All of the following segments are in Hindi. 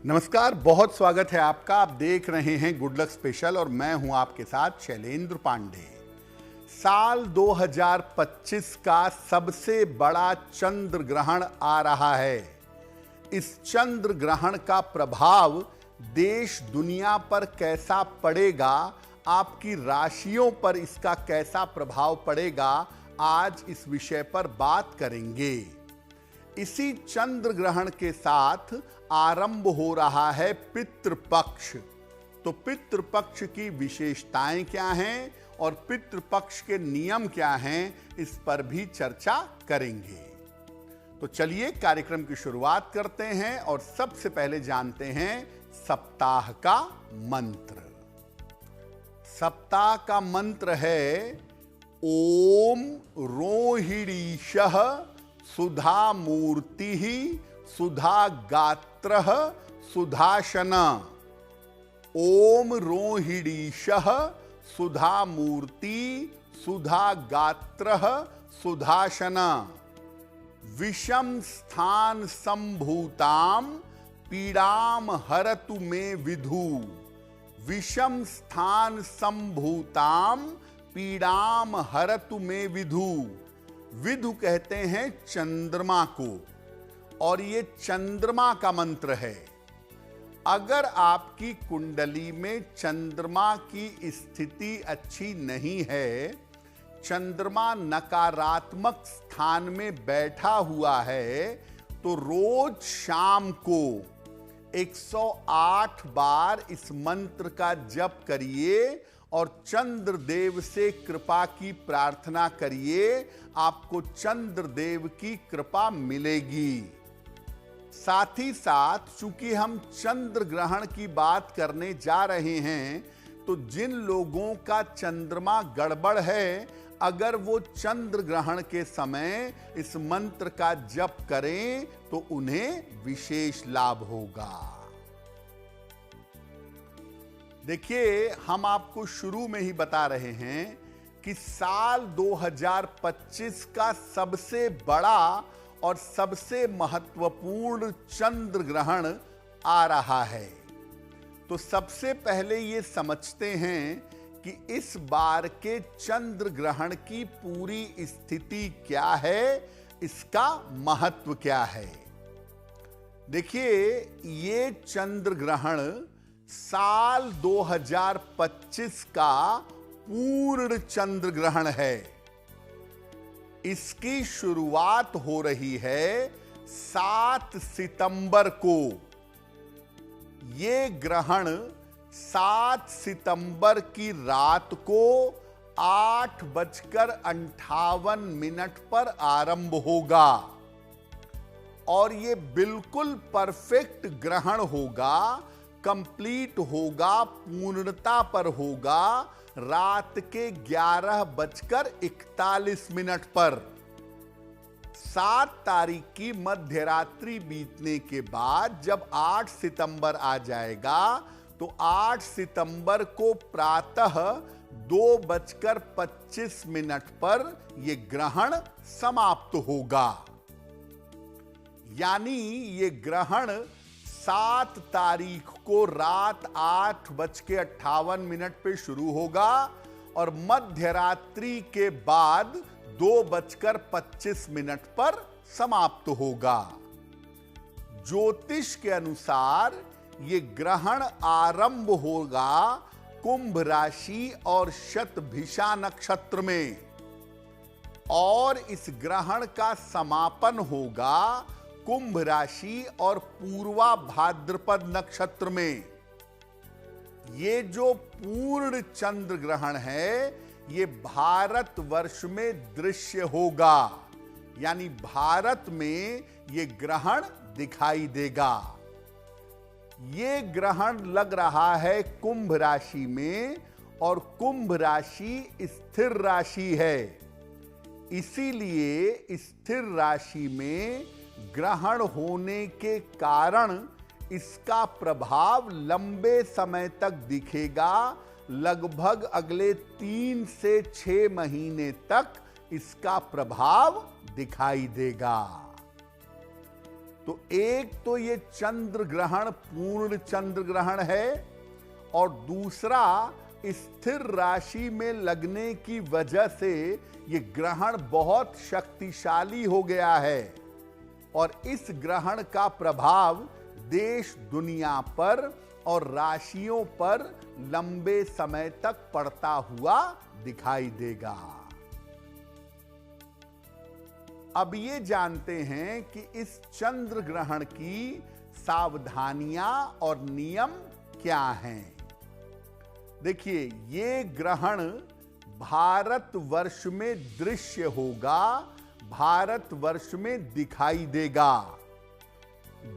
नमस्कार, बहुत स्वागत है आपका। आप देख रहे हैं गुड लक स्पेशल और मैं हूं आपके साथ शैलेंद्र पांडे। साल 2025 का सबसे बड़ा चंद्र ग्रहण आ रहा है। इस चंद्र ग्रहण का प्रभाव देश दुनिया पर कैसा पड़ेगा, आपकी राशियों पर इसका कैसा प्रभाव पड़ेगा, आज इस विषय पर बात करेंगे। इसी चंद्र ग्रहण के साथ आरंभ हो रहा है पितृपक्ष। तो पितृपक्ष की विशेषताएं क्या हैं और पितृपक्ष के नियम क्या हैं, इस पर भी चर्चा करेंगे। तो चलिए कार्यक्रम की शुरुआत करते हैं और सबसे पहले जानते हैं सप्ताह का मंत्र। सप्ताह का मंत्र है ओम रोहिणीशः सुधा मूर्ति सुधा गात्र सुधाशन। ओम रोहिणीशः सुधा मूर्ति सुधा गात्र सुधाशन। विषम स्थान संभूताम पीड़ाम हरतु मे विधु। विषम स्थान संभूताम पीड़ाम हरतु मे विधु। विधु कहते हैं चंद्रमा को, और ये चंद्रमा का मंत्र है। अगर आपकी कुंडली में चंद्रमा की स्थिति अच्छी नहीं है, चंद्रमा नकारात्मक स्थान में बैठा हुआ है, तो रोज शाम को 108 बार इस मंत्र का जप करिए और चंद्रदेव से कृपा की प्रार्थना करिए। आपको चंद्रदेव की कृपा मिलेगी। साथ ही साथ चूंकि हम चंद्र ग्रहण की बात करने जा रहे हैं, तो जिन लोगों का चंद्रमा गड़बड़ है, अगर वो चंद्र ग्रहण के समय इस मंत्र का जप करें तो उन्हें विशेष लाभ होगा। देखिए, हम आपको शुरू में ही बता रहे हैं कि साल 2025 का सबसे बड़ा और सबसे महत्वपूर्ण चंद्र ग्रहण आ रहा है। तो सबसे पहले ये समझते हैं कि इस बार के चंद्र ग्रहण की पूरी स्थिति क्या है, इसका महत्व क्या है। देखिए, ये चंद्र ग्रहण साल 2025 का पूर्ण चंद्र ग्रहण है। इसकी शुरुआत हो रही है 7 सितंबर को। ये ग्रहण 7 सितंबर की रात को 8:58 पर आरंभ होगा और ये बिल्कुल परफेक्ट ग्रहण होगा, कंप्लीट होगा, पूर्णता पर होगा रात के 11:41 पर। 7 तारीख की मध्यरात्रि बीतने के बाद जब 8 सितंबर आ जाएगा, तो 8 सितंबर को प्रातः 2:25 पर यह ग्रहण समाप्त होगा। यानी ये ग्रहण 7 तारीख को रात 8:58 पे शुरू होगा और मध्यरात्रि के बाद 2:25 पर समाप्त होगा। ज्योतिष के अनुसार ये ग्रहण आरंभ होगा कुंभ राशि और शतभिषा नक्षत्र में, और इस ग्रहण का समापन होगा कुंभ राशि और पूर्वा भाद्रपद नक्षत्र में। ये जो पूर्ण चंद्र ग्रहण है, ये भारत वर्ष में दृश्य होगा, यानी भारत में ये ग्रहण दिखाई देगा। ये ग्रहण लग रहा है कुंभ राशि में, और कुंभ राशि स्थिर राशि है। इसीलिए स्थिर राशि में ग्रहण होने के कारण इसका प्रभाव लंबे समय तक दिखेगा। लगभग अगले 3 से 6 महीने तक इसका प्रभाव दिखाई देगा। तो एक तो ये चंद्र ग्रहण पूर्ण चंद्र ग्रहण है और दूसरा स्थिर राशि में लगने की वजह से ये ग्रहण बहुत शक्तिशाली हो गया है और इस ग्रहण का प्रभाव देश दुनिया पर और राशियों पर लंबे समय तक पड़ता हुआ दिखाई देगा। अब ये जानते हैं कि इस चंद्र ग्रहण की सावधानियां और नियम क्या हैं। देखिए, ये ग्रहण भारतवर्ष में दृश्य होगा, भारतवर्ष में दिखाई देगा।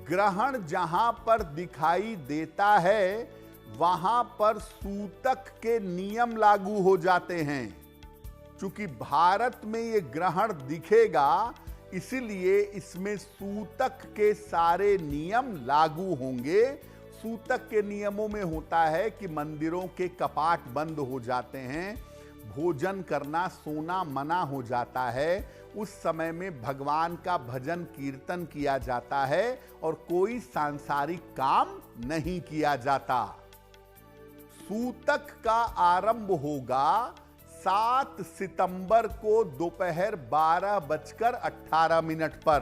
ग्रहण जहां पर दिखाई देता है वहां पर सूतक के नियम लागू हो जाते हैं। चूंकि भारत में ये ग्रहण दिखेगा इसलिए इसमें सूतक के सारे नियम लागू होंगे। सूतक के नियमों में होता है कि मंदिरों के कपाट बंद हो जाते हैं, भोजन करना सोना मना हो जाता है, उस समय में भगवान का भजन कीर्तन किया जाता है और कोई सांसारिक काम नहीं किया जाता। सूतक का आरंभ होगा 7 सितंबर को दोपहर 12:18 पर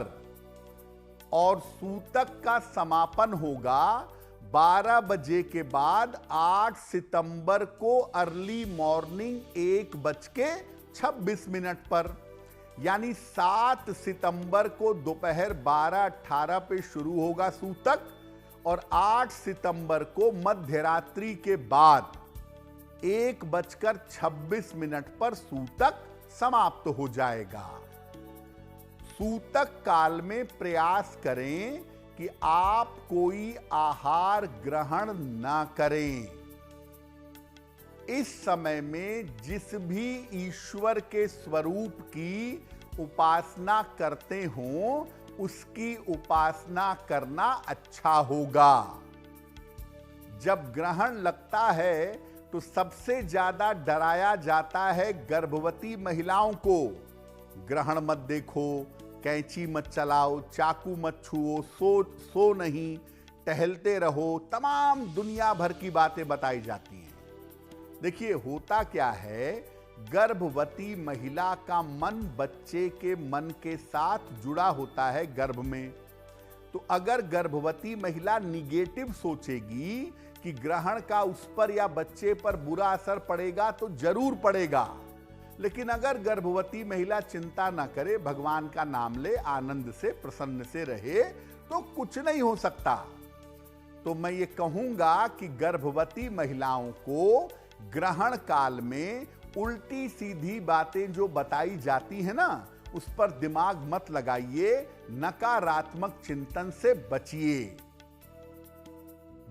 और सूतक का समापन होगा 12 बजे के बाद 8 सितंबर को अर्ली मॉर्निंग 1:26 पर। यानी 7 सितंबर को दोपहर 12:18 पे शुरू होगा सूतक और 8 सितंबर को मध्यरात्रि के बाद 1:26 पर सूतक समाप्त हो जाएगा। सूतक काल में प्रयास करें कि आप कोई आहार ग्रहण ना करें। इस समय में जिस भी ईश्वर के स्वरूप की उपासना करते हों उसकी उपासना करना अच्छा होगा। जब ग्रहण लगता है तो सबसे ज्यादा डराया जाता है गर्भवती महिलाओं को। ग्रहण मत देखो, कैंची मत चलाओ, चाकू मत छुओ, सो नहीं, टहलते रहो, तमाम दुनिया भर की बातें बताई जाती हैं। देखिए, होता क्या है, गर्भवती महिला का मन बच्चे के मन के साथ जुड़ा होता है गर्भ में। तो अगर गर्भवती महिला निगेटिव सोचेगी कि ग्रहण का उस पर या बच्चे पर बुरा असर पड़ेगा तो जरूर पड़ेगा। लेकिन अगर गर्भवती महिला चिंता ना करे, भगवान का नाम ले, आनंद से प्रसन्न से रहे तो कुछ नहीं हो सकता। तो मैं ये कहूंगा कि गर्भवती महिलाओं को ग्रहण काल में उल्टी सीधी बातें जो बताई जाती है ना, उस पर दिमाग मत लगाइए, नकारात्मक चिंतन से बचिए।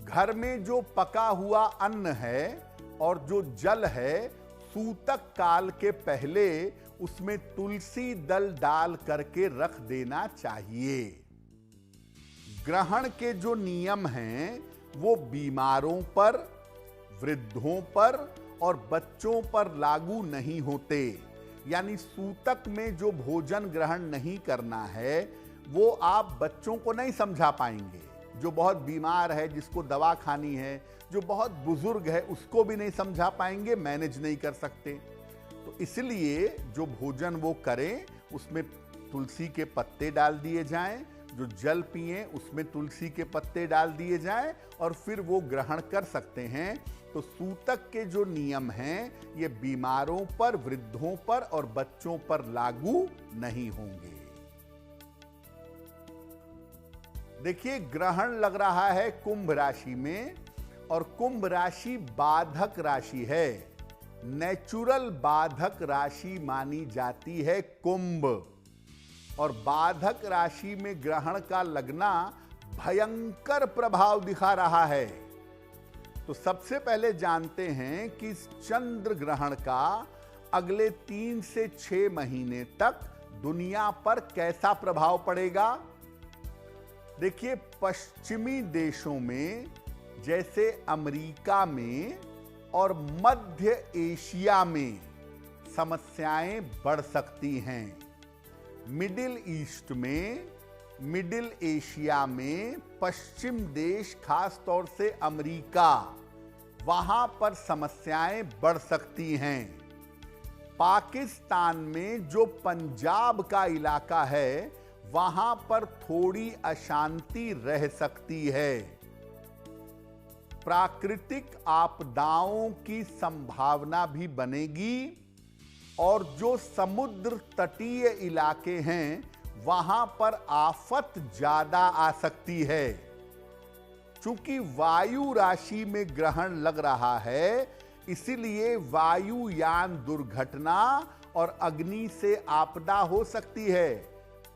घर में जो पका हुआ अन्न है और जो जल है, सूतक काल के पहले उसमें तुलसी दल डाल करके रख देना चाहिए। ग्रहण के जो नियम हैं वो बीमारों पर, वृद्धों पर और बच्चों पर लागू नहीं होते। यानी सूतक में जो भोजन ग्रहण नहीं करना है वो आप बच्चों को नहीं समझा पाएंगे। जो बहुत बीमार है, जिसको दवा खानी है, जो बहुत बुजुर्ग है, उसको भी नहीं समझा पाएंगे, मैनेज नहीं कर सकते। तो इसलिए जो भोजन वो करें उसमें तुलसी के पत्ते डाल दिए जाएं, जो जल पिएं उसमें तुलसी के पत्ते डाल दिए जाएं और फिर वो ग्रहण कर सकते हैं। तो सूतक के जो नियम हैं ये बीमारों पर, वृद्धों पर और बच्चों पर लागू नहीं होंगे। देखिए, ग्रहण लग रहा है कुंभ राशि में और कुंभ राशि बाधक राशि है। नेचुरल बाधक राशि मानी जाती है कुंभ, और बाधक राशि में ग्रहण का लगना भयंकर प्रभाव दिखा रहा है। तो सबसे पहले जानते हैं कि इस चंद्र ग्रहण का अगले 3 से 6 महीने तक दुनिया पर कैसा प्रभाव पड़ेगा। देखिए, पश्चिमी देशों में जैसे अमेरिका में और मध्य एशिया में समस्याएं बढ़ सकती हैं। मिडिल ईस्ट में मिडिल एशिया में पश्चिम देश, खास तौर से अमेरिका, वहां पर समस्याएं बढ़ सकती हैं। पाकिस्तान में जो पंजाब का इलाका है, वहां पर थोड़ी अशांति रह सकती है। प्राकृतिक आपदाओं की संभावना भी बनेगी और जो समुद्र तटीय इलाके हैं, वहां पर आफत ज्यादा आ सकती है। चूंकि वायु राशि में ग्रहण लग रहा है, इसीलिए वायुयान दुर्घटना और अग्नि से आपदा हो सकती है।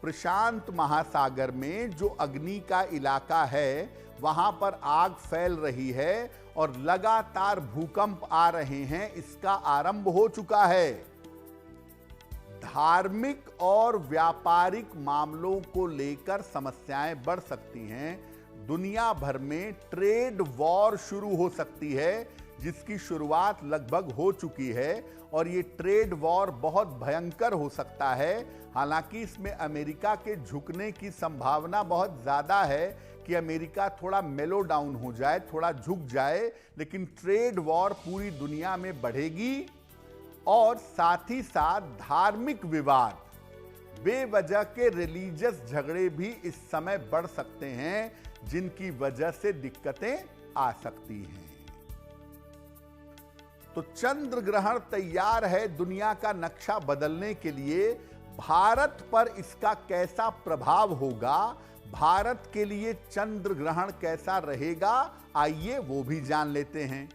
प्रशांत महासागर में जो अग्नि का इलाका है, वहां पर आग फैल रही है और लगातार भूकंप आ रहे हैं, इसका आरंभ हो चुका है। धार्मिक और व्यापारिक मामलों को लेकर समस्याएं बढ़ सकती हैं। दुनिया भर में ट्रेड वॉर शुरू हो सकती है, जिसकी शुरुआत लगभग हो चुकी है और ये ट्रेड वॉर बहुत भयंकर हो सकता है। हालांकि इसमें अमेरिका के झुकने की संभावना बहुत ज्यादा है कि अमेरिका थोड़ा मेलो डाउन हो जाए, थोड़ा झुक जाए, लेकिन ट्रेड वॉर पूरी दुनिया में बढ़ेगी। और साथ ही साथ धार्मिक विवाद, बेवजह के रिलीजियस झगड़े भी इस समय बढ़ सकते हैं, जिनकी वजह से दिक्कतें आ सकती हैं। तो चंद्र ग्रहण तैयार है दुनिया का नक्शा बदलने के लिए। भारत पर इसका कैसा प्रभाव होगा, भारत के लिए चंद्र ग्रहण कैसा रहेगा, आइए वो भी जान लेते हैं।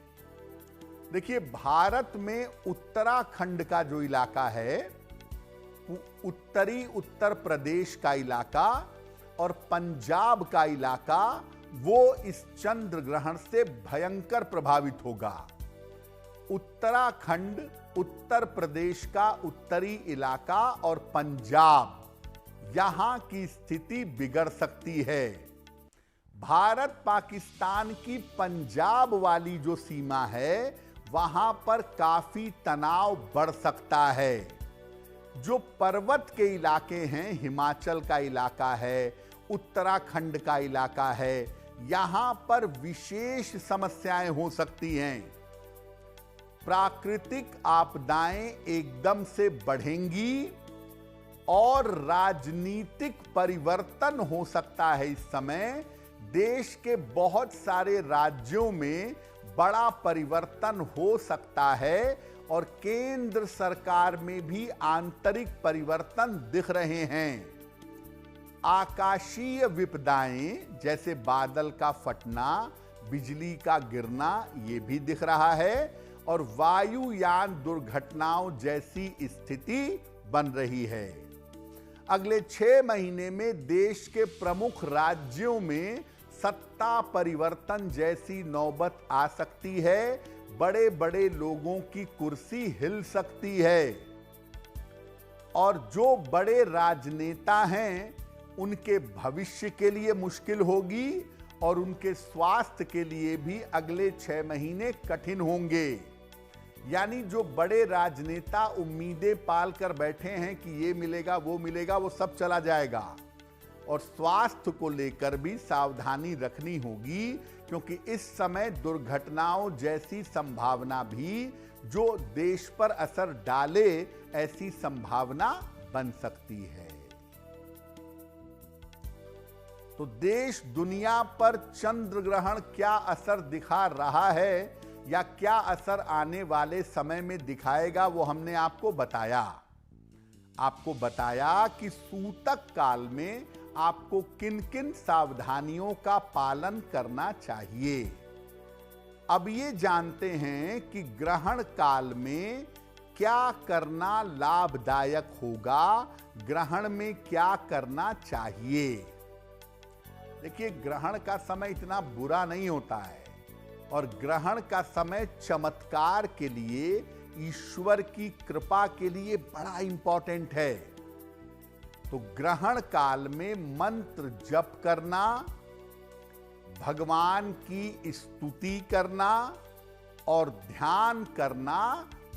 देखिए, भारत में उत्तराखंड का जो इलाका है, उत्तरी उत्तर प्रदेश का इलाका और पंजाब का इलाका, वो इस चंद्र ग्रहण से भयंकर प्रभावित होगा। उत्तराखंड, उत्तर प्रदेश का उत्तरी इलाका और पंजाब, यहां की स्थिति बिगड़ सकती है। भारत पाकिस्तान की पंजाब वाली जो सीमा है, वहां पर काफी तनाव बढ़ सकता है। जो पर्वत के इलाके हैं, हिमाचल का इलाका है, उत्तराखंड का इलाका है, यहां पर विशेष समस्याएं हो सकती हैं। प्राकृतिक आपदाएं एकदम से बढ़ेंगी और राजनीतिक परिवर्तन हो सकता है। इस समय देश के बहुत सारे राज्यों में बड़ा परिवर्तन हो सकता है और केंद्र सरकार में भी आंतरिक परिवर्तन दिख रहे हैं। आकाशीय विपदाएं जैसे बादल का फटना, बिजली का गिरना, ये भी दिख रहा है और वायुयान दुर्घटनाओं जैसी स्थिति बन रही है। अगले 6 महीने में देश के प्रमुख राज्यों में सत्ता परिवर्तन जैसी नौबत आ सकती है। बड़े बड़े लोगों की कुर्सी हिल सकती है और जो बड़े राजनेता हैं, उनके भविष्य के लिए मुश्किल होगी और उनके स्वास्थ्य के लिए भी अगले 6 महीने कठिन होंगे। यानी जो बड़े राजनेता उम्मीदें पाल कर बैठे हैं कि ये मिलेगा वो मिलेगा, वो सब चला जाएगा। और स्वास्थ्य को लेकर भी सावधानी रखनी होगी, क्योंकि इस समय दुर्घटनाओं जैसी संभावना भी जो देश पर असर डाले, ऐसी संभावना बन सकती है। तो देश दुनिया पर चंद्र ग्रहण क्या असर दिखा रहा है या क्या असर आने वाले समय में दिखाएगा, वो हमने आपको बताया। आपको बताया कि सूतक काल में आपको किन किन सावधानियों का पालन करना चाहिए। अब ये जानते हैं कि ग्रहण काल में क्या करना लाभदायक होगा, ग्रहण में क्या करना चाहिए। देखिए, ग्रहण का समय इतना बुरा नहीं होता है और ग्रहण का समय चमत्कार के लिए, ईश्वर की कृपा के लिए बड़ा इंपॉर्टेंट है। तो ग्रहण काल में मंत्र जप करना, भगवान की स्तुति करना और ध्यान करना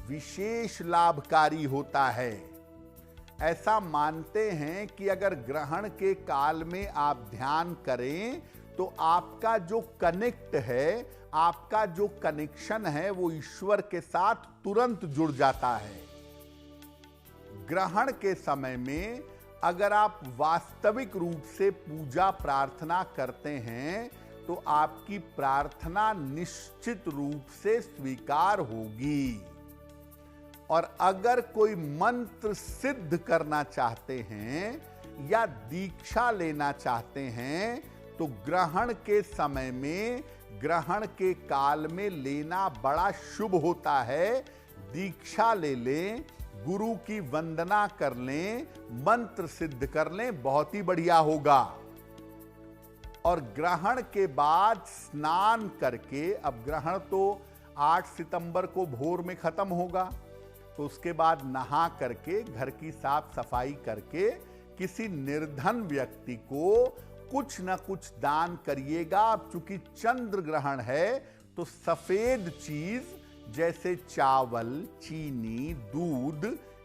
विशेष लाभकारी होता है। ऐसा मानते हैं कि अगर ग्रहण के काल में आप ध्यान करें तो आपका जो कनेक्ट है, आपका जो कनेक्शन है वो ईश्वर के साथ तुरंत जुड़ जाता है। ग्रहण के समय में अगर आप वास्तविक रूप से पूजा प्रार्थना करते हैं तो आपकी प्रार्थना निश्चित रूप से स्वीकार होगी। और अगर कोई मंत्र सिद्ध करना चाहते हैं या दीक्षा लेना चाहते हैं तो ग्रहण के समय में, ग्रहण के काल में लेना बड़ा शुभ होता है। दीक्षा ले लें, गुरु की वंदना कर लें, मंत्र सिद्ध कर लें, बहुत ही बढ़िया होगा। और ग्रहण के बाद स्नान करके, अब ग्रहण तो 8 सितंबर को भोर में खत्म होगा, तो उसके बाद नहा करके, घर की साफ सफाई करके किसी निर्धन व्यक्ति को कुछ न कुछ दान करिएगा। अब चूंकि चंद्र ग्रहण है तो सफेद चीज जैसे चावल, चीनी, दूध,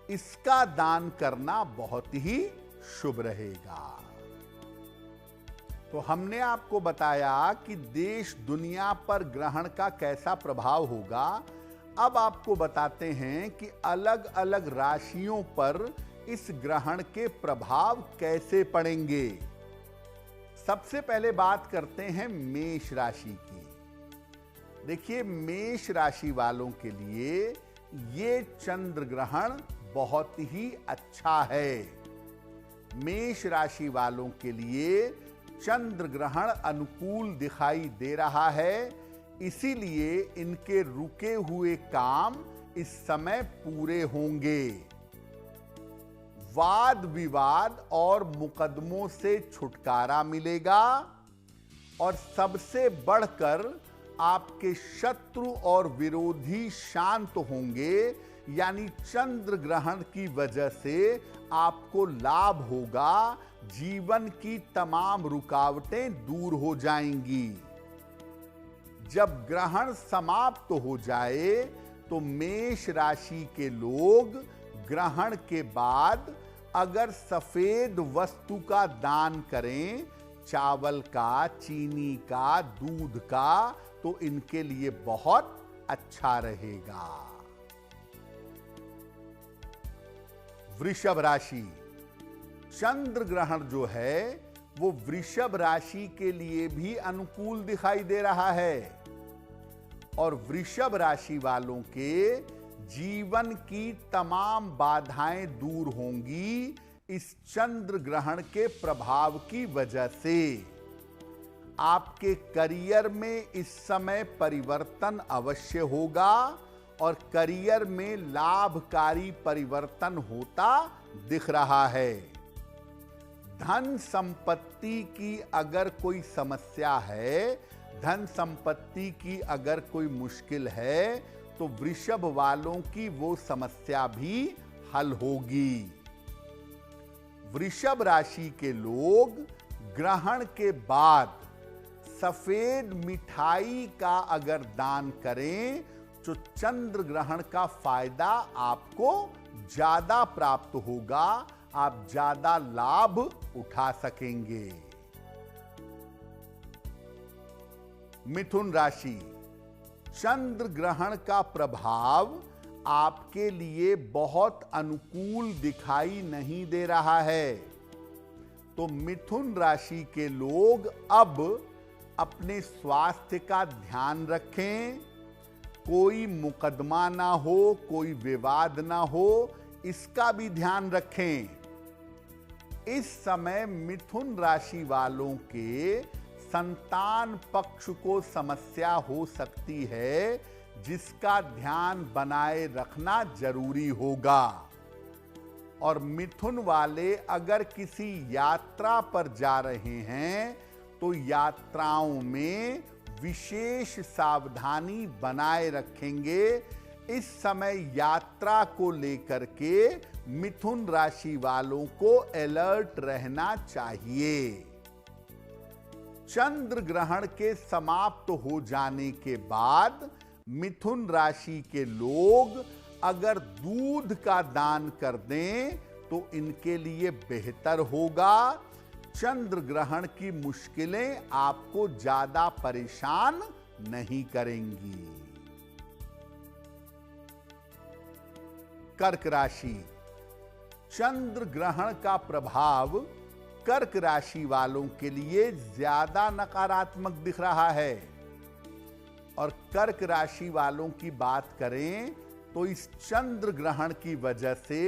इसका दान करना बहुत ही शुभ रहेगा। तो हमने आपको बताया कि देश दुनिया पर ग्रहण का कैसा प्रभाव होगा। अब आपको बताते हैं कि अलग अलग राशियों पर इस ग्रहण के प्रभाव कैसे पड़ेंगे। सबसे पहले बात करते हैं मेष राशि की। देखिए, मेष राशि वालों के लिए ये चंद्र ग्रहण बहुत ही अच्छा है। मेष राशि वालों के लिए चंद्र ग्रहण अनुकूल दिखाई दे रहा है, इसीलिए इनके रुके हुए काम इस समय पूरे होंगे। वाद विवाद और मुकदमों से छुटकारा मिलेगा और सबसे बढ़कर आपके शत्रु और विरोधी शांत होंगे। यानी चंद्र ग्रहण की वजह से आपको लाभ होगा, जीवन की तमाम रुकावटें दूर हो जाएंगी। जब ग्रहण समाप्त हो जाए तो मेष राशि के लोग ग्रहण के बाद अगर सफेद वस्तु का दान करें, चावल का, चीनी का, दूध का, तो इनके लिए बहुत अच्छा रहेगा। वृषभ राशि, चंद्र ग्रहण जो है वो वृषभ राशि के लिए भी अनुकूल दिखाई दे रहा है और वृषभ राशि वालों के जीवन की तमाम बाधाएं दूर होंगी इस चंद्र ग्रहण के प्रभाव की वजह से। आपके करियर में इस समय परिवर्तन अवश्य होगा और करियर में लाभकारी परिवर्तन होता दिख रहा है। धन संपत्ति की अगर कोई समस्या है, धन संपत्ति की अगर कोई मुश्किल है तो वृषभ वालों की वो समस्या भी हल होगी। वृषभ राशि के लोग ग्रहण के बाद सफेद मिठाई का अगर दान करें तो चंद्र ग्रहण का फायदा आपको ज्यादा प्राप्त होगा, आप ज्यादा लाभ उठा सकेंगे। मिथुन राशि, चंद्र ग्रहण का प्रभाव आपके लिए बहुत अनुकूल दिखाई नहीं दे रहा है, तो मिथुन राशि के लोग अब अपने स्वास्थ्य का ध्यान रखें। कोई मुकदमा ना हो, कोई विवाद ना हो, इसका भी ध्यान रखें। इस समय मिथुन राशि वालों के संतान पक्ष को समस्या हो सकती है, जिसका ध्यान बनाए रखना जरूरी होगा। और मिथुन वाले अगर किसी यात्रा पर जा रहे हैं तो यात्राओं में विशेष सावधानी बनाए रखेंगे। इस समय यात्रा को लेकर के मिथुन राशि वालों को अलर्ट रहना चाहिए। चंद्र ग्रहण के समाप्त हो जाने के बाद मिथुन राशि के लोग अगर दूध का दान कर दें तो इनके लिए बेहतर होगा। चंद्र ग्रहण की मुश्किलें आपको ज्यादा परेशान नहीं करेंगी। कर्क राशि, चंद्र ग्रहण का प्रभाव कर्क राशि वालों के लिए ज्यादा नकारात्मक दिख रहा है। और कर्क राशि वालों की बात करें तो इस चंद्र ग्रहण की वजह से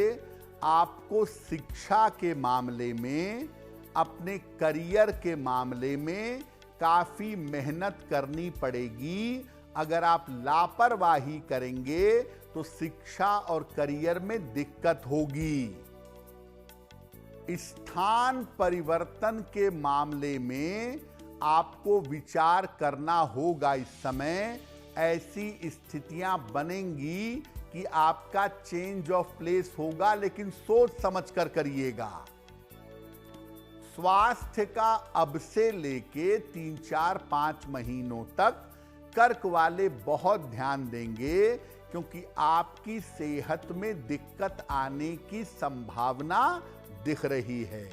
आपको शिक्षा के मामले में, अपने करियर के मामले में काफी मेहनत करनी पड़ेगी। अगर आप लापरवाही करेंगे तो शिक्षा और करियर में दिक्कत होगी। स्थान परिवर्तन के मामले में आपको विचार करना होगा। इस समय ऐसी स्थितियां बनेंगी कि आपका चेंज ऑफ प्लेस होगा, लेकिन सोच समझ कर करिएगा। स्वास्थ्य का अब से लेके 3, 4, 5 महीनों तक कर्क वाले बहुत ध्यान देंगे, क्योंकि आपकी सेहत में दिक्कत आने की संभावना दिख रही है।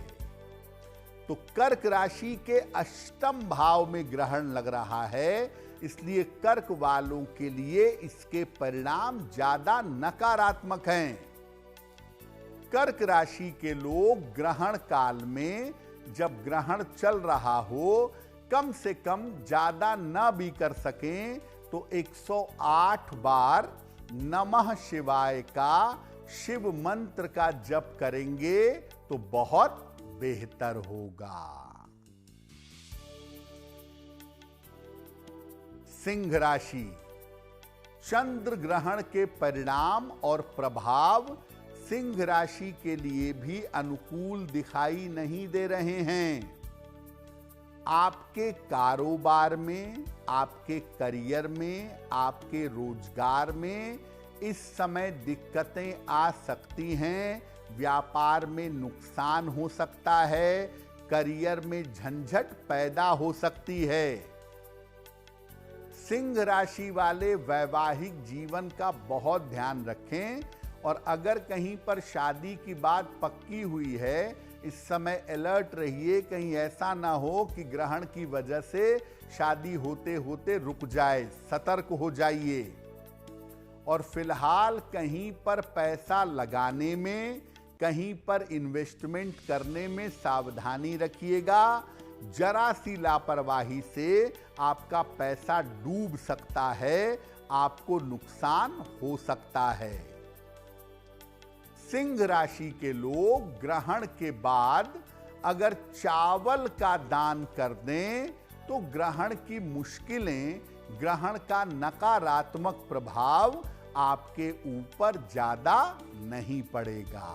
तो कर्क राशि के अष्टम भाव में ग्रहण लग रहा है, इसलिए कर्क वालों के लिए इसके परिणाम ज्यादा नकारात्मक हैं। कर्क राशि के लोग ग्रहण काल में, जब ग्रहण चल रहा हो, कम से कम ज्यादा न भी कर सकें तो 108 बार नमः शिवाय का शिव मंत्र का जप करेंगे तो बहुत बेहतर होगा। सिंह राशि, चंद्र ग्रहण के परिणाम और प्रभाव सिंह राशि के लिए भी अनुकूल दिखाई नहीं दे रहे हैं। आपके कारोबार में, आपके करियर में, आपके रोजगार में इस समय दिक्कतें आ सकती हैं। व्यापार में नुकसान हो सकता है, करियर में झंझट पैदा हो सकती है। सिंह राशि वाले वैवाहिक जीवन का बहुत ध्यान रखें, और अगर कहीं पर शादी की बात पक्की हुई है, इस समय अलर्ट रहिए, कहीं ऐसा ना हो कि ग्रहण की वजह से शादी होते होते रुक जाए। सतर्क हो जाइए। और फिलहाल कहीं पर पैसा लगाने में, कहीं पर इन्वेस्टमेंट करने में सावधानी रखिएगा। जरा सी लापरवाही से आपका पैसा डूब सकता है, आपको नुकसान हो सकता है। सिंह राशि के लोग ग्रहण के बाद अगर चावल का दान कर दें तो ग्रहण की मुश्किलें, ग्रहण का नकारात्मक प्रभाव आपके ऊपर ज्यादा नहीं पड़ेगा।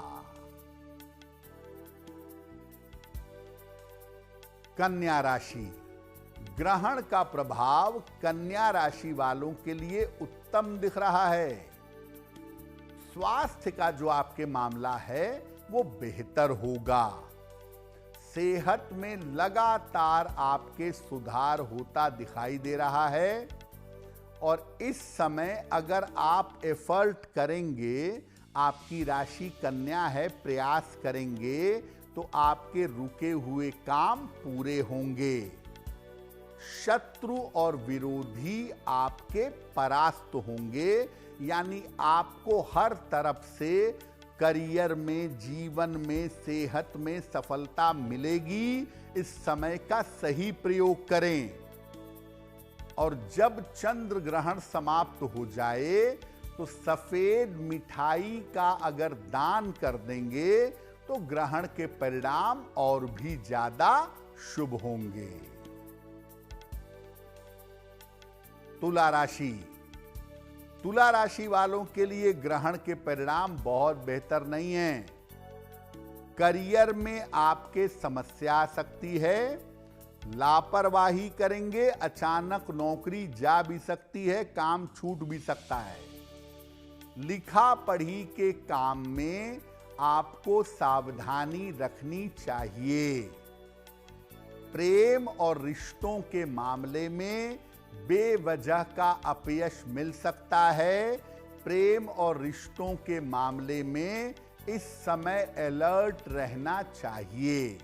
कन्या राशि, ग्रहण का प्रभाव कन्या राशि वालों के लिए उत्तम दिख रहा है। स्वास्थ्य का जो आपके मामला है वो बेहतर होगा। सेहत में लगातार आपके सुधार होता दिखाई दे रहा है। और इस समय अगर आप एफर्ट करेंगे, आपकी राशि कन्या है, प्रयास करेंगे तो आपके रुके हुए काम पूरे होंगे। शत्रु और विरोधी आपके परास्त होंगे, यानी आपको हर तरफ से करियर में, जीवन में, सेहत में सफलता मिलेगी। इस समय का सही प्रयोग करें। और जब चंद्र ग्रहण समाप्त हो जाए तो सफेद मिठाई का अगर दान कर देंगे तो ग्रहण के परिणाम और भी ज्यादा शुभ होंगे। तुला राशि, तुला राशि वालों के लिए ग्रहण के परिणाम बहुत बेहतर नहीं हैं। करियर में आपके समस्या आ सकती है। लापरवाही करेंगे, अचानक नौकरी जा भी सकती है, काम छूट भी सकता है। लिखा पढ़ी के काम में आपको सावधानी रखनी चाहिए। प्रेम और रिश्तों के मामले में बेवजह का अपयश मिल सकता है। प्रेम और रिश्तों के मामले में इस समय अलर्ट रहना चाहिए।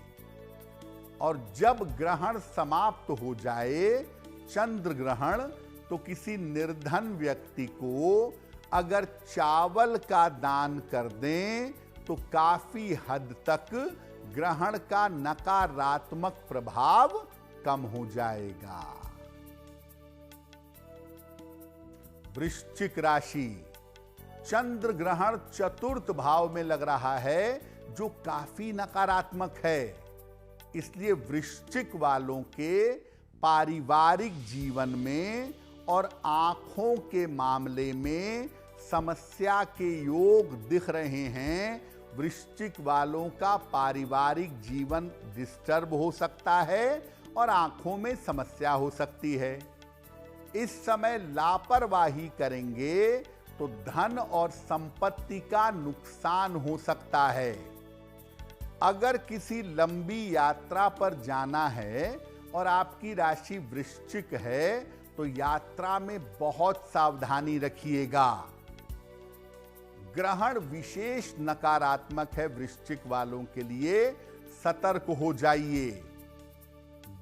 और जब ग्रहण समाप्त हो जाए, चंद्र ग्रहण, तो किसी निर्धन व्यक्ति को अगर चावल का दान कर दें तो काफी हद तक ग्रहण का नकारात्मक प्रभाव कम हो जाएगा। वृश्चिक राशि, चंद्र ग्रहण चतुर्थ भाव में लग रहा है, जो काफी नकारात्मक है। इसलिए वृश्चिक वालों के पारिवारिक जीवन में और आंखों के मामले में समस्या के योग दिख रहे हैं। वृश्चिक वालों का पारिवारिक जीवन डिस्टर्ब हो सकता है और आंखों में समस्या हो सकती है। इस समय लापरवाही करेंगे तो धन और संपत्ति का नुकसान हो सकता है। अगर किसी लंबी यात्रा पर जाना है और आपकी राशि वृश्चिक है तो यात्रा में बहुत सावधानी रखिएगा। ग्रहण विशेष नकारात्मक है वृश्चिक वालों के लिए, सतर्क हो जाइए।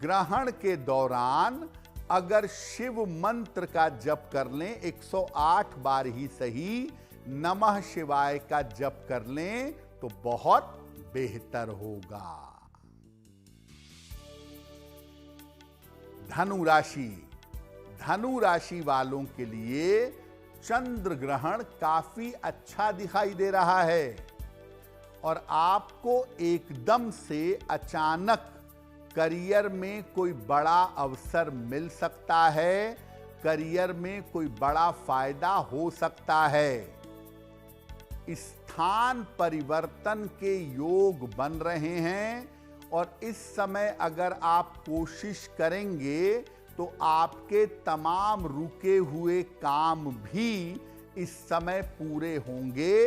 ग्रहण के दौरान अगर शिव मंत्र का जप कर लें, 108 बार ही सही, नमः शिवाय का जप कर लें तो बहुत बेहतर होगा। धनु राशि, धनु राशि वालों के लिए चंद्र ग्रहण काफी अच्छा दिखाई दे रहा है और आपको एकदम से अचानक करियर में कोई बड़ा अवसर मिल सकता है। करियर में कोई बड़ा फायदा हो सकता है। स्थान परिवर्तन के योग बन रहे हैं और इस समय अगर आप कोशिश करेंगे तो आपके तमाम रुके हुए काम भी इस समय पूरे होंगे।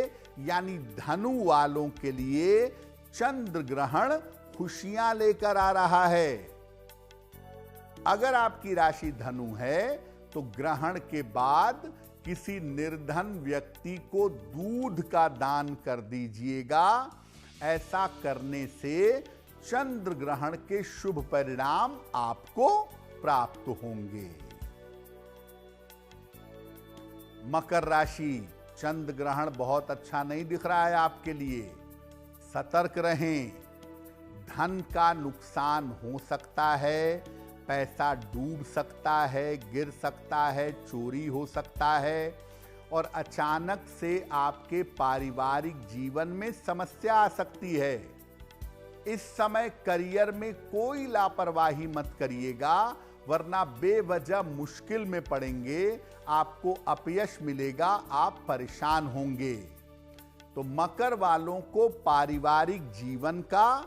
यानी धनु वालों के लिए चंद्र ग्रहण खुशियां लेकर आ रहा है। अगर आपकी राशि धनु है तो ग्रहण के बाद किसी निर्धन व्यक्ति को दूध का दान कर दीजिएगा। ऐसा करने से चंद्र ग्रहण के शुभ परिणाम आपको प्राप्त होंगे। मकर राशि, चंद्र ग्रहण बहुत अच्छा नहीं दिख रहा है आपके लिए, सतर्क रहें। धन का नुकसान हो सकता है, पैसा डूब सकता है, गिर सकता है, चोरी हो सकता है और अचानक से आपके पारिवारिक जीवन में समस्या आ सकती है। इस समय करियर में कोई लापरवाही मत करिएगा, वरना बेवजह मुश्किल में पड़ेंगे, आपको अपयश मिलेगा, आप परेशान होंगे। तो मकर वालों को पारिवारिक जीवन का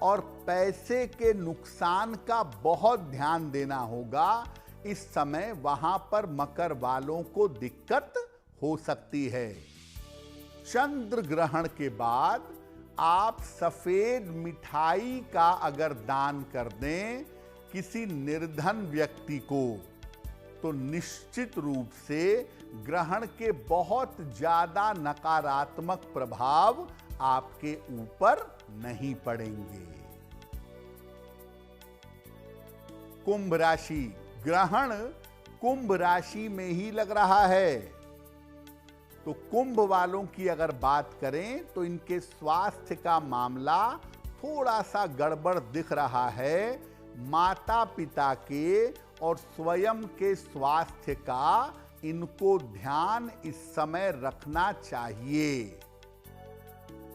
और पैसे के नुकसान का बहुत ध्यान देना होगा। इस समय वहां पर मकर वालों को दिक्कत हो सकती है। चंद्र ग्रहण के बाद आप सफेद मिठाई का अगर दान कर दें किसी निर्धन व्यक्ति को, तो निश्चित रूप से ग्रहण के बहुत ज्यादा नकारात्मक प्रभाव आपके ऊपर नहीं पड़ेंगे। कुंभ राशि, ग्रहण कुंभ राशि में ही लग रहा है, तो कुंभ वालों की अगर बात करें तो इनके स्वास्थ्य का मामला थोड़ा सा गड़बड़ दिख रहा है। माता पिता के और स्वयं के स्वास्थ्य का इनको ध्यान इस समय रखना चाहिए।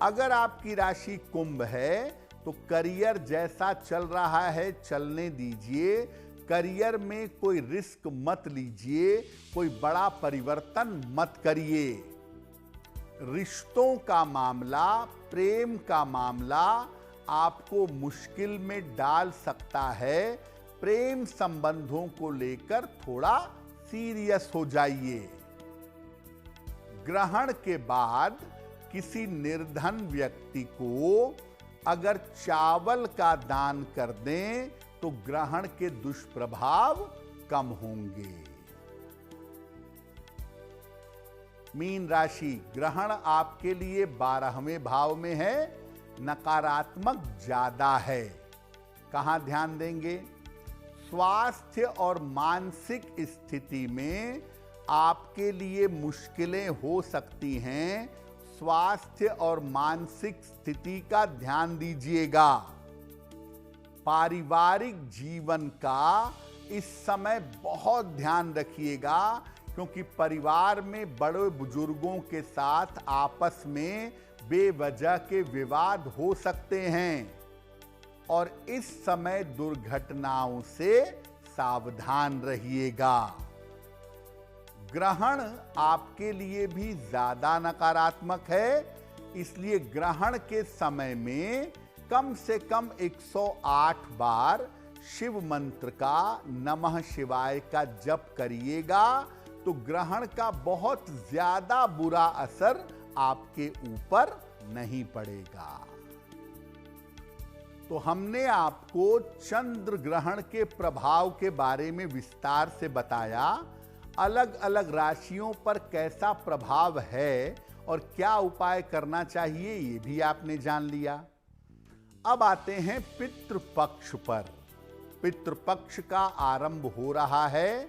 अगर आपकी राशि कुंभ है तो करियर जैसा चल रहा है चलने दीजिए। करियर में कोई रिस्क मत लीजिए, कोई बड़ा परिवर्तन मत करिए। रिश्तों का मामला, प्रेम का मामला आपको मुश्किल में डाल सकता है। प्रेम संबंधों को लेकर थोड़ा सीरियस हो जाइए। ग्रहण के बाद किसी निर्धन व्यक्ति को अगर चावल का दान कर दें तो ग्रहण के दुष्प्रभाव कम होंगे। मीन राशि, ग्रहण आपके लिए 12वें भाव में है, नकारात्मक ज्यादा है। कहां ध्यान देंगे? स्वास्थ्य और मानसिक स्थिति में आपके लिए मुश्किलें हो सकती हैं। स्वास्थ्य और मानसिक स्थिति का ध्यान दीजिएगा। पारिवारिक जीवन का इस समय बहुत ध्यान रखिएगा, क्योंकि परिवार में बड़े बुजुर्गों के साथ आपस में बेवजह के विवाद हो सकते हैं और इस समय दुर्घटनाओं से सावधान रहिएगा। ग्रहण आपके लिए भी ज्यादा नकारात्मक है, इसलिए ग्रहण के समय में कम से कम 108 बार शिव मंत्र का नमः शिवाय का जप करिएगा, तो ग्रहण का बहुत ज्यादा बुरा असर आपके ऊपर नहीं पड़ेगा। तो हमने आपको चंद्र ग्रहण के प्रभाव के बारे में विस्तार से बताया। अलग अलग राशियों पर कैसा प्रभाव है और क्या उपाय करना चाहिए, ये भी आपने जान लिया। अब आते हैं पितृपक्ष पर। पितृपक्ष का आरंभ हो रहा है,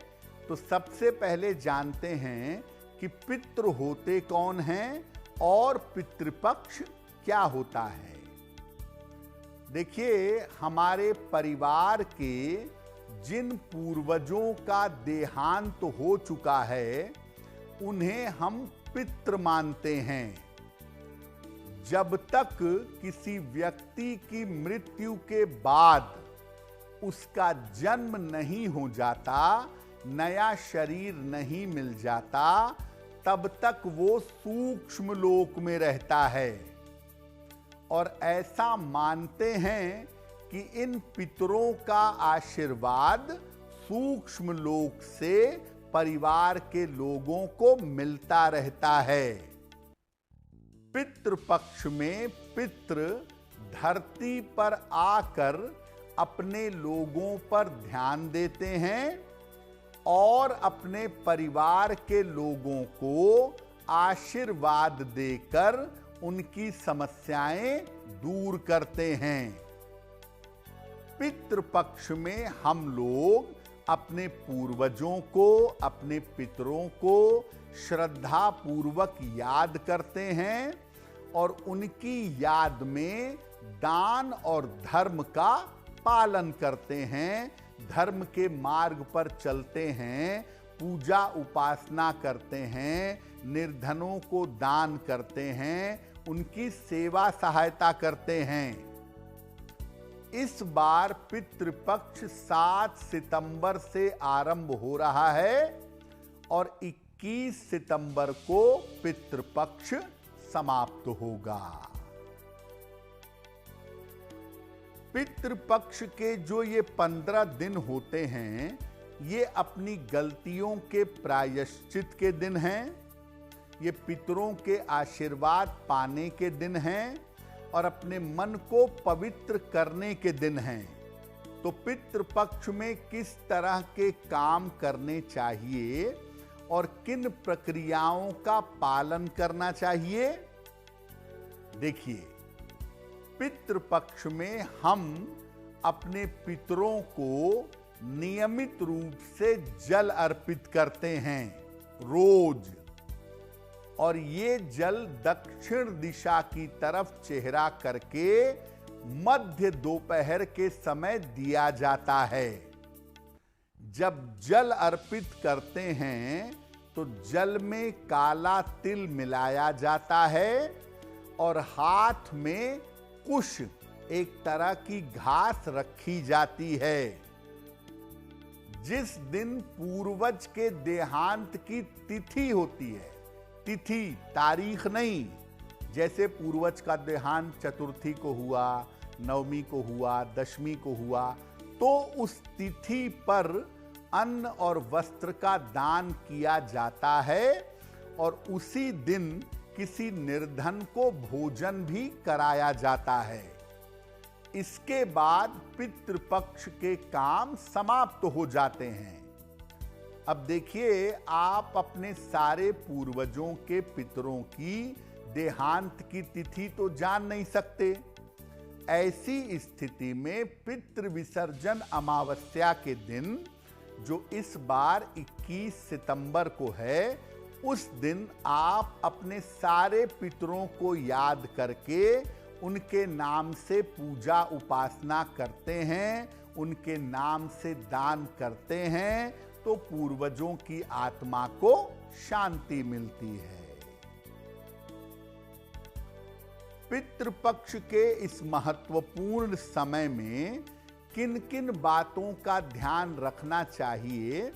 तो सबसे पहले जानते हैं कि पितृ होते कौन हैं और पितृपक्ष क्या होता है। देखिए, हमारे परिवार के जिन पूर्वजों का देहांत हो चुका है, उन्हें हम पितृ मानते हैं। जब तक किसी व्यक्ति की मृत्यु के बाद उसका जन्म नहीं हो जाता, नया शरीर नहीं मिल जाता, तब तक वो सूक्ष्म लोक में रहता है। और ऐसा मानते हैं कि इन पितरों का आशीर्वाद सूक्ष्म लोक से परिवार के लोगों को मिलता रहता है। पितृपक्ष में पितृ धरती पर आकर अपने लोगों पर ध्यान देते हैं और अपने परिवार के लोगों को आशीर्वाद देकर उनकी समस्याएं दूर करते हैं। पितृपक्ष में हम लोग अपने पूर्वजों को, अपने पितरों को श्रद्धा पूर्वक याद करते हैं और उनकी याद में दान और धर्म का पालन करते हैं, धर्म के मार्ग पर चलते हैं, पूजा उपासना करते हैं, निर्धनों को दान करते हैं, उनकी सेवा सहायता करते हैं। इस बार पितृपक्ष 7 सितंबर से आरंभ हो रहा है और 21 सितंबर को पितृपक्ष समाप्त होगा। पितृपक्ष के जो ये 15 दिन होते हैं, ये अपनी गलतियों के प्रायश्चित के दिन हैं, ये पितरों के आशीर्वाद पाने के दिन हैं और अपने मन को पवित्र करने के दिन हैं। तो पितृपक्ष में किस तरह के काम करने चाहिए और किन प्रक्रियाओं का पालन करना चाहिए? देखिए, पितृपक्ष में हम अपने पितरों को नियमित रूप से जल अर्पित करते हैं रोज, और ये जल दक्षिण दिशा की तरफ चेहरा करके मध्य दोपहर के समय दिया जाता है। जब जल अर्पित करते हैं तो जल में काला तिल मिलाया जाता है और हाथ में कुश, एक तरह की घास रखी जाती है। जिस दिन पूर्वज के देहांत की तिथि होती है, तिथि तारीख नहीं, जैसे पूर्वज का देहांत चतुर्थी को हुआ, नवमी को हुआ, दशमी को हुआ, तो उस तिथि पर अन्न और वस्त्र का दान किया जाता है और उसी दिन किसी निर्धन को भोजन भी कराया जाता है। इसके बाद पितृपक्ष के काम समाप्त हो जाते हैं। अब देखिए, आप अपने सारे पूर्वजों के पितरों की देहांत की तिथि तो जान नहीं सकते। ऐसी स्थिति में पितृ विसर्जन अमावस्या के दिन, जो इस बार 21 सितंबर को है, उस दिन आप अपने सारे पितरों को याद करके उनके नाम से पूजा उपासना करते हैं, उनके नाम से दान करते हैं, तो पूर्वजों की आत्मा को शांति मिलती है। पितृपक्ष के इस महत्वपूर्ण समय में किन किन बातों का ध्यान रखना चाहिए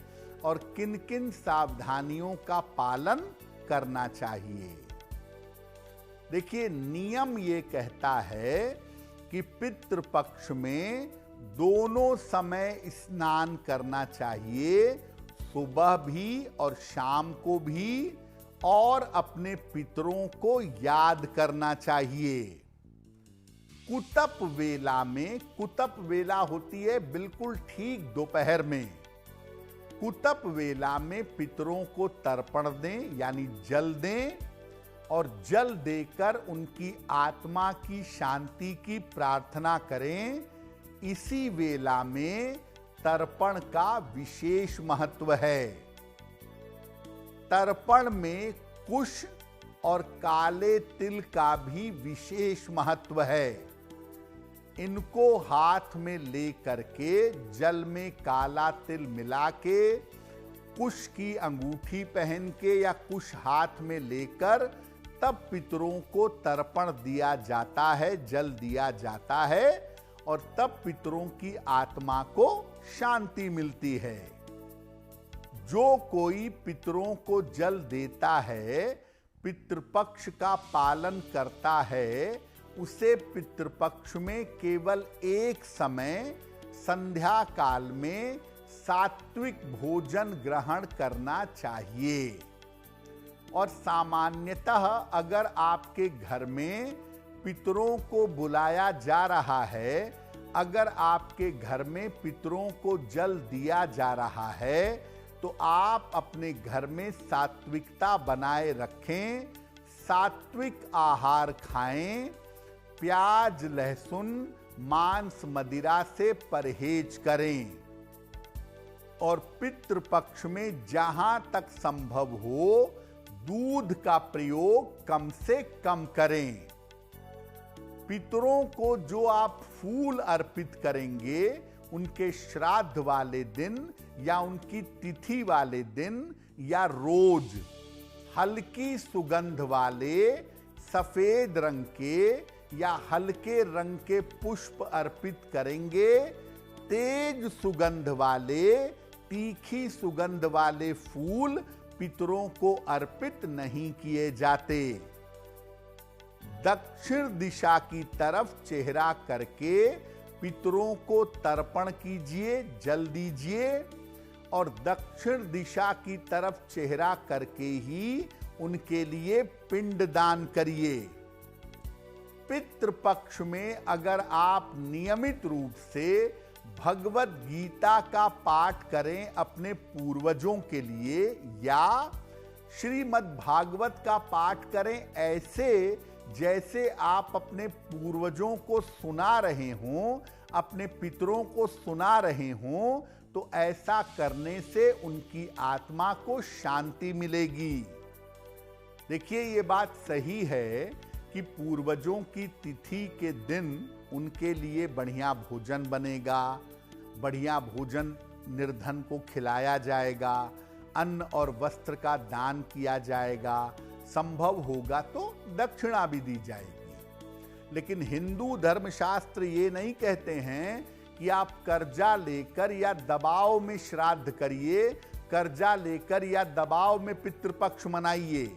और किन किन सावधानियों का पालन करना चाहिए। देखिए, नियम ये कहता है कि पितृपक्ष में दोनों समय स्नान करना चाहिए, सुबह भी और शाम को भी, और अपने पितरों को याद करना चाहिए। कुतप वेला में, कुतप वेला होती है बिल्कुल ठीक दोपहर में, कुतप वेला में पितरों को तर्पण दें यानी जल दें, और जल देकर उनकी आत्मा की शांति की प्रार्थना करें। इसी वेला में तर्पण का विशेष महत्व है। तर्पण में कुश और काले तिल का भी विशेष महत्व है। इनको हाथ में ले करके जल में काला तिल मिला के, कुश की अंगूठी पहन के या कुश हाथ में लेकर तब पितरों को तर्पण दिया जाता है, जल दिया जाता है, और तब पितरों की आत्मा को शांति मिलती है। जो कोई पितरों को जल देता है, पितृपक्ष का पालन करता है, उसे पितृपक्ष में केवल एक समय संध्या काल में सात्विक भोजन ग्रहण करना चाहिए। और सामान्यतः अगर आपके घर में पितरों को बुलाया जा रहा है, अगर आपके घर में पितरों को जल दिया जा रहा है, तो आप अपने घर में सात्विकता बनाए रखें, सात्विक आहार खाएं, प्याज, लहसुन, मांस, मदिरा से परहेज करें, और पितृपक्ष में जहां तक संभव हो दूध का प्रयोग कम से कम करें। पितरों को जो आप फूल अर्पित करेंगे, उनके श्राद्ध वाले दिन या उनकी तिथि वाले दिन या रोज हल्की सुगंध वाले सफेद रंग के या हल्के रंग के पुष्प अर्पित करेंगे। तेज सुगंध वाले, तीखी सुगंध वाले फूल पितरों को अर्पित नहीं किए जाते। दक्षिण दिशा की तरफ चेहरा करके पितरों को तर्पण कीजिए, जल दीजिए, और दक्षिण दिशा की तरफ चेहरा करके ही उनके लिए पिंडदान करिए। पितृपक्ष में अगर आप नियमित रूप से भगवत गीता का पाठ करें अपने पूर्वजों के लिए, या श्रीमद् भागवत का पाठ करें ऐसे जैसे आप अपने पूर्वजों को सुना रहे हों, अपने पितरों को सुना रहे हों, तो ऐसा करने से उनकी आत्मा को शांति मिलेगी। देखिए, ये बात सही है कि पूर्वजों की तिथि के दिन उनके लिए बढ़िया भोजन बनेगा, बढ़िया भोजन निर्धन को खिलाया जाएगा, अन्न और वस्त्र का दान किया जाएगा, संभव होगा तो दक्षिणा भी दी जाएगी। लेकिन हिंदू धर्मशास्त्र ये नहीं कहते हैं कि आप कर्जा लेकर या दबाव में श्राद्ध करिए, कर्जा लेकर या दबाव में पितृपक्ष मनाइए।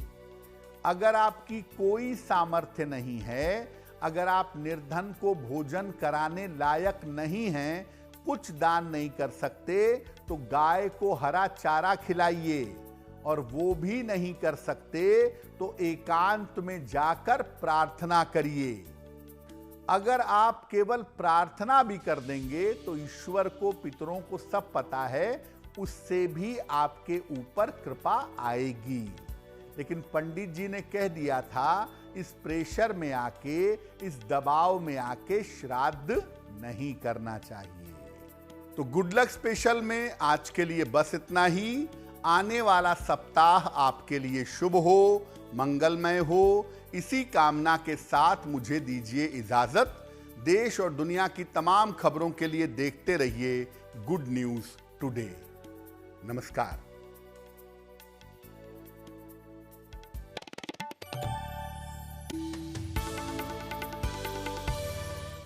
अगर आपकी कोई सामर्थ्य नहीं है, अगर आप निर्धन को भोजन कराने लायक नहीं हैं, कुछ दान नहीं कर सकते, तो गाय को हरा चारा खिलाइए, और वो भी नहीं कर सकते तो एकांत में जाकर प्रार्थना करिए। अगर आप केवल प्रार्थना भी कर देंगे तो ईश्वर को, पितरों को सब पता है, उससे भी आपके ऊपर कृपा आएगी। लेकिन पंडित जी ने कह दिया था इस प्रेशर में आके, इस दबाव में आके श्राद्ध नहीं करना चाहिए। तो गुड लक स्पेशल में आज के लिए बस इतना ही। आने वाला सप्ताह आपके लिए शुभ हो, मंगलमय हो, इसी कामना के साथ मुझे दीजिए इजाजत। देश और दुनिया की तमाम खबरों के लिए देखते रहिए गुड न्यूज टुडे। नमस्कार।